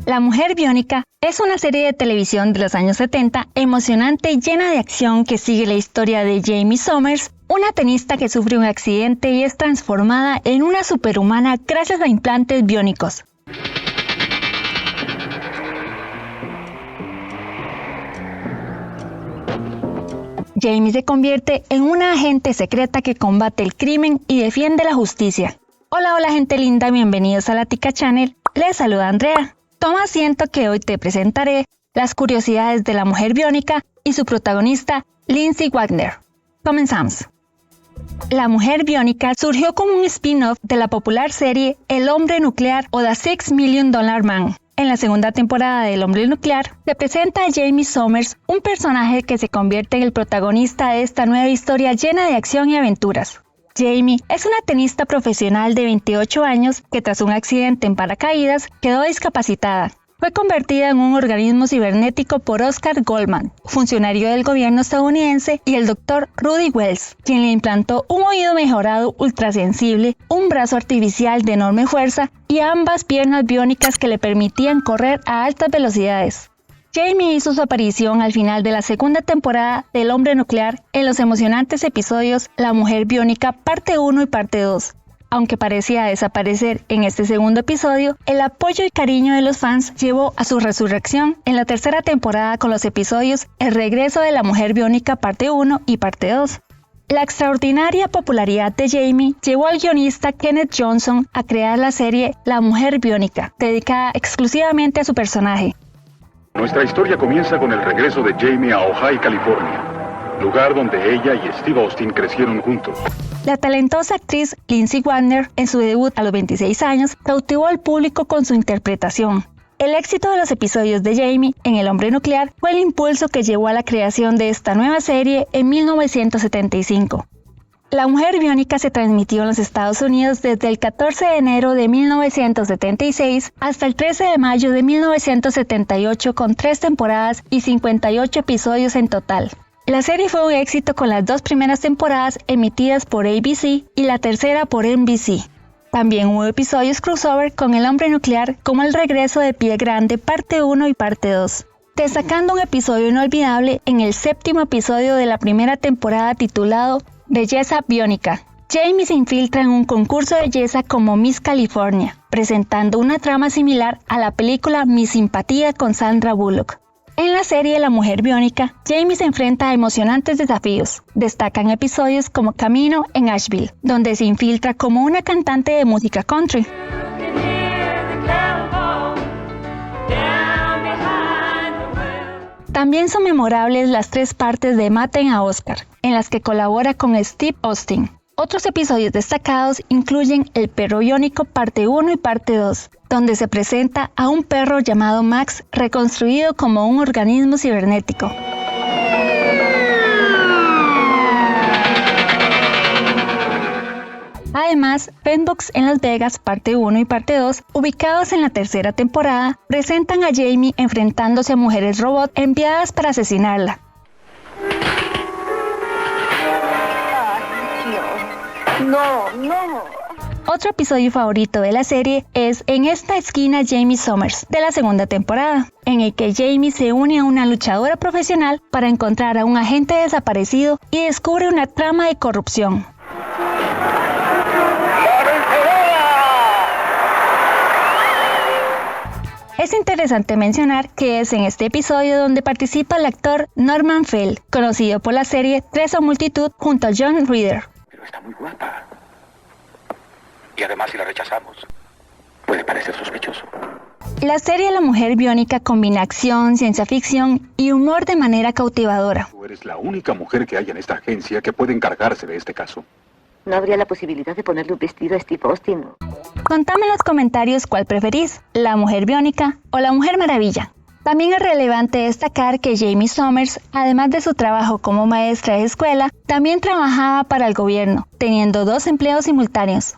La Mujer Biónica es una serie de televisión de los años 70 emocionante y llena de acción que sigue la historia de Jamie Somers, una tenista que sufre un accidente y es transformada en una superhumana gracias a implantes biónicos. Jamie se convierte en una agente secreta que combate el crimen y defiende la justicia. Hola gente linda, bienvenidos a la Tica Channel, les saluda Andrea. Toma asiento que hoy te presentaré las curiosidades de La Mujer Biónica y su protagonista Lindsay Wagner. Comenzamos. La Mujer Biónica surgió como un spin-off de la popular serie El Hombre Nuclear o The $6 Million Man. En la segunda temporada de El Hombre Nuclear, se presenta a Jamie Somers, un personaje que se convierte en el protagonista de esta nueva historia llena de acción y aventuras. Jamie es una tenista profesional de 28 años que tras un accidente en paracaídas quedó discapacitada. Fue convertida en un organismo cibernético por Oscar Goldman, funcionario del gobierno estadounidense, y el Dr. Rudy Wells, quien le implantó un oído mejorado ultrasensible, un brazo artificial de enorme fuerza y ambas piernas biónicas que le permitían correr a altas velocidades. Jamie hizo su aparición al final de la segunda temporada de El Hombre Nuclear en los emocionantes episodios La Mujer Biónica parte 1 y parte 2. Aunque parecía desaparecer en este segundo episodio, el apoyo y cariño de los fans llevó a su resurrección en la tercera temporada con los episodios El Regreso de la Mujer Biónica parte 1 y parte 2. La extraordinaria popularidad de Jamie llevó al guionista Kenneth Johnson a crear la serie La Mujer Biónica, dedicada exclusivamente a su personaje. Nuestra historia comienza con el regreso de Jamie a Ojai, California, lugar donde ella y Steve Austin crecieron juntos. La talentosa actriz Lindsay Wagner, en su debut a los 26 años, cautivó al público con su interpretación. El éxito de los episodios de Jamie en El Hombre Nuclear fue el impulso que llevó a la creación de esta nueva serie en 1975. La Mujer Biónica se transmitió en los Estados Unidos desde el 14 de enero de 1976 hasta el 13 de mayo de 1978 con 3 temporadas y 58 episodios en total. La serie fue un éxito con las 2 primeras temporadas emitidas por ABC y la tercera por NBC. También hubo episodios crossover con El Hombre Nuclear como El Regreso de Pie Grande parte 1 y parte 2. Destacando un episodio inolvidable en el 7º episodio de la primera temporada titulado Belleza Biónica. Jamie se infiltra en un concurso de belleza como Miss California, presentando una trama similar a la película Mi Simpatía con Sandra Bullock. En la serie La Mujer Biónica, Jamie se enfrenta a emocionantes desafíos. Destacan episodios como Camino en Asheville, donde se infiltra como una cantante de música country. También son memorables las 3 partes de Maten a Oscar, en las que colabora con Steve Austin. Otros episodios destacados incluyen El Perro Biónico parte 1 y parte 2, donde se presenta a un perro llamado Max reconstruido como un organismo cibernético. Además, Penbox en Las Vegas parte 1 y parte 2, ubicados en la tercera temporada, presentan a Jamie enfrentándose a mujeres robot enviadas para asesinarla. No. Otro episodio favorito de la serie es En esta esquina Jamie Somers, de la segunda temporada, en el que Jamie se une a una luchadora profesional para encontrar a un agente desaparecido y descubre una trama de corrupción. Es interesante mencionar que es en este episodio donde participa el actor Norman Fell, conocido por la serie Tres o Multitud junto a John Reader. Pero está muy guapa. Y además, si la rechazamos, puede parecer sospechoso. La serie La Mujer Biónica combina acción, ciencia ficción y humor de manera cautivadora. Tú eres la única mujer que hay en esta agencia que puede encargarse de este caso. ¿No habría la posibilidad de ponerle un vestido a Steve Austin? Contame en los comentarios cuál preferís, La Mujer Biónica o La Mujer Maravilla. También es relevante destacar que Jamie Somers, además de su trabajo como maestra de escuela, también trabajaba para el gobierno, teniendo 2 empleos simultáneos.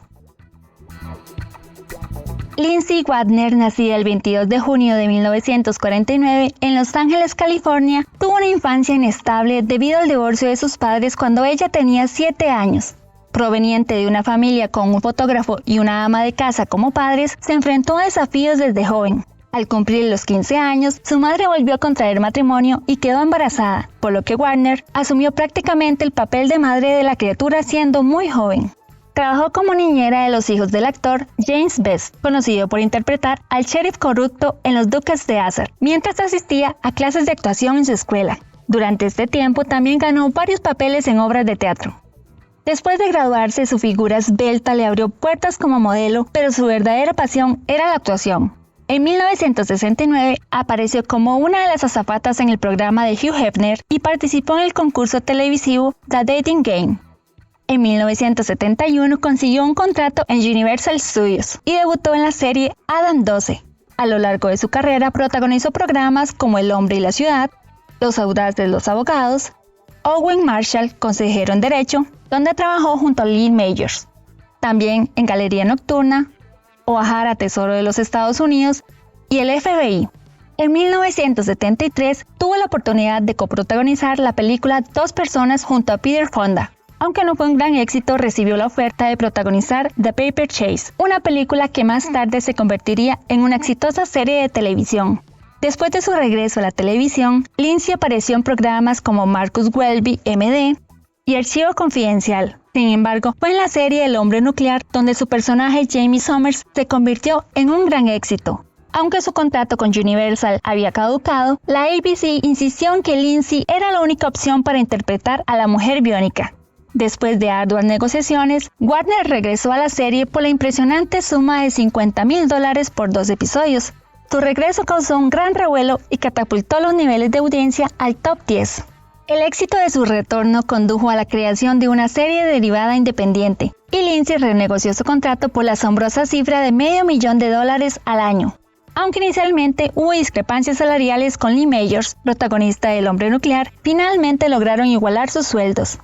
Lindsay Wagner, nacida el 22 de junio de 1949 en Los Ángeles, California, tuvo una infancia inestable debido al divorcio de sus padres cuando ella tenía 7 años. Proveniente de una familia con un fotógrafo y una ama de casa como padres, se enfrentó a desafíos desde joven. Al cumplir los 15 años, su madre volvió a contraer matrimonio y quedó embarazada, por lo que Warner asumió prácticamente el papel de madre de la criatura siendo muy joven. Trabajó como niñera de los hijos del actor James Best, conocido por interpretar al sheriff corrupto en Los Duques de Hazzard, mientras asistía a clases de actuación en su escuela. Durante este tiempo también ganó varios papeles en obras de teatro. Después de graduarse, su figura esbelta le abrió puertas como modelo, pero su verdadera pasión era la actuación. En 1969 apareció como una de las azafatas en el programa de Hugh Hefner y participó en el concurso televisivo The Dating Game. En 1971 consiguió un contrato en Universal Studios y debutó en la serie Adam 12. A lo largo de su carrera protagonizó programas como El hombre y la ciudad, Los audaces los abogados, Owen Marshall, consejero en derecho, donde trabajó junto a Lee Majors. También en Galería Nocturna, O'Hara, Tesoro de los Estados Unidos y el FBI. En 1973 tuvo la oportunidad de coprotagonizar la película Dos personas junto a Peter Fonda. Aunque no fue un gran éxito, recibió la oferta de protagonizar The Paper Chase, una película que más tarde se convertiría en una exitosa serie de televisión. Después de su regreso a la televisión, Lindsay apareció en programas como Marcus Welby, MD y Archivo Confidencial. Sin embargo, fue en la serie El hombre nuclear donde su personaje Jamie Summers se convirtió en un gran éxito. Aunque su contrato con Universal había caducado, la ABC insistió en que Lindsay era la única opción para interpretar a la mujer biónica. Después de arduas negociaciones, Warner regresó a la serie por la impresionante suma de $50,000 por 2 episodios. Su regreso causó un gran revuelo y catapultó los niveles de audiencia al top 10. El éxito de su retorno condujo a la creación de una serie derivada independiente, y Lindsay renegoció su contrato por la asombrosa cifra de $500,000 al año. Aunque inicialmente hubo discrepancias salariales con Lee Majors, protagonista del hombre nuclear, finalmente lograron igualar sus sueldos.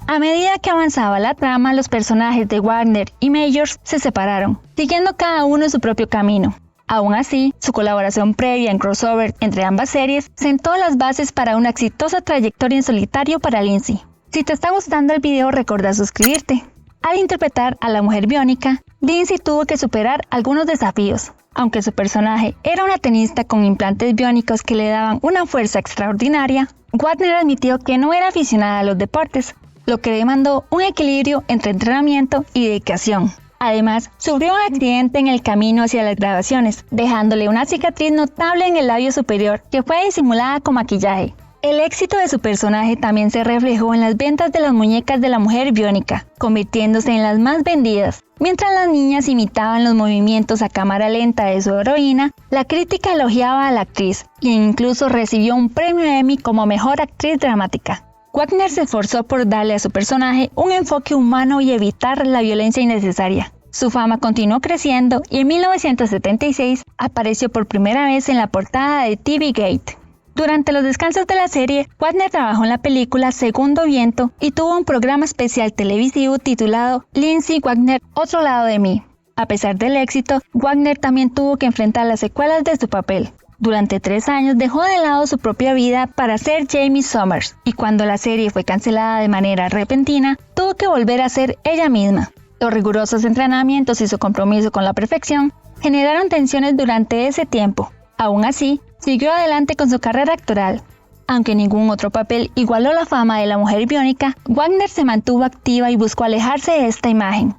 A medida que avanzaba la trama, los personajes de Warner y Majors se separaron, siguiendo cada uno su propio camino. Aún así, su colaboración previa en crossover entre ambas series sentó las bases para una exitosa trayectoria en solitario para Lindsay. Si te está gustando el video, recuerda suscribirte. Al interpretar a la mujer biónica, Lindsay tuvo que superar algunos desafíos. Aunque su personaje era una tenista con implantes biónicos que le daban una fuerza extraordinaria, Warner admitió que no era aficionada a los deportes, lo que demandó un equilibrio entre entrenamiento y dedicación. Además, sufrió un accidente en el camino hacia las grabaciones, dejándole una cicatriz notable en el labio superior que fue disimulada con maquillaje. El éxito de su personaje también se reflejó en las ventas de las muñecas de la mujer biónica, convirtiéndose en las más vendidas. Mientras las niñas imitaban los movimientos a cámara lenta de su heroína, la crítica elogiaba a la actriz, quien incluso recibió un premio Emmy como mejor actriz dramática. Wagner se esforzó por darle a su personaje un enfoque humano y evitar la violencia innecesaria. Su fama continuó creciendo y en 1976 apareció por primera vez en la portada de TV Gate. Durante los descansos de la serie, Wagner trabajó en la película Segundo Viento y tuvo un programa especial televisivo titulado Lindsay Wagner, Otro lado de mí. A pesar del éxito, Wagner también tuvo que enfrentar las secuelas de su papel. Durante 3 años dejó de lado su propia vida para ser Jamie Summers, y cuando la serie fue cancelada de manera repentina, tuvo que volver a ser ella misma. Los rigurosos entrenamientos y su compromiso con la perfección generaron tensiones durante ese tiempo. Aún así, siguió adelante con su carrera actoral. Aunque ningún otro papel igualó la fama de la mujer biónica, Wagner se mantuvo activa y buscó alejarse de esta imagen.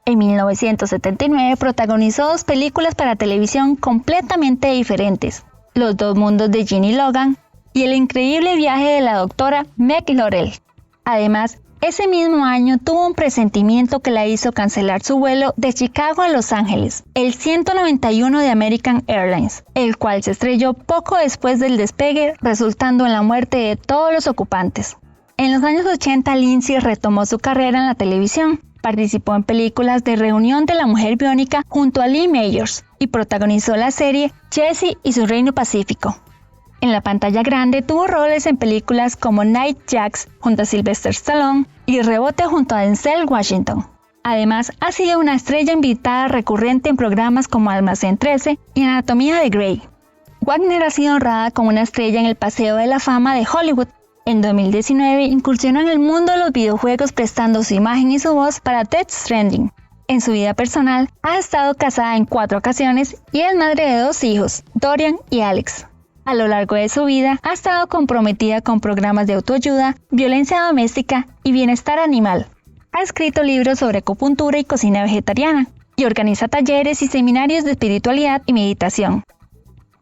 En 1979 protagonizó 2 películas para televisión completamente diferentes, Los dos mundos de Ginny Logan y El increíble viaje de la doctora Meg Laurel. Además, ese mismo año tuvo un presentimiento que la hizo cancelar su vuelo de Chicago a Los Ángeles, el 191 de American Airlines, el cual se estrelló poco después del despegue, resultando en la muerte de todos los ocupantes. En los años 80, Lindsay retomó su carrera en la televisión. Participó en películas de Reunión de la Mujer Biónica junto a Lee Majors y protagonizó la serie Jessie y su Reino Pacífico. En la pantalla grande tuvo roles en películas como Night Jacks junto a Sylvester Stallone y Rebote junto a Denzel Washington. Además, ha sido una estrella invitada recurrente en programas como Almacén 13 y Anatomía de Grey. Wagner ha sido honrada como una estrella en el Paseo de la Fama de Hollywood. En 2019 incursionó en el mundo de los videojuegos prestando su imagen y su voz para Death Stranding. En su vida personal, ha estado casada en 4 ocasiones y es madre de 2 hijos, Dorian y Alex. A lo largo de su vida, ha estado comprometida con programas de autoayuda, violencia doméstica y bienestar animal. Ha escrito libros sobre acupuntura y cocina vegetariana, y organiza talleres y seminarios de espiritualidad y meditación.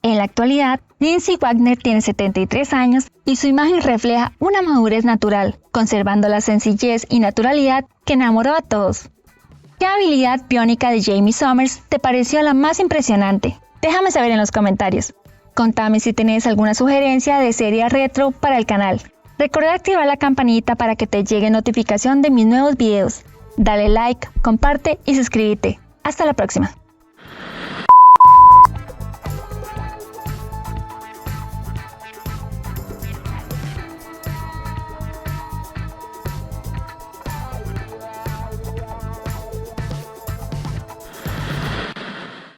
En la actualidad, Lindsay Wagner tiene 73 años y su imagen refleja una madurez natural, conservando la sencillez y naturalidad que enamoró a todos. ¿Qué habilidad biónica de Jamie Somers te pareció la más impresionante? Déjame saber en los comentarios. Contame si tenés alguna sugerencia de serie retro para el canal. Recuerda activar la campanita para que te llegue notificación de mis nuevos videos. Dale like, comparte y suscríbete. Hasta la próxima.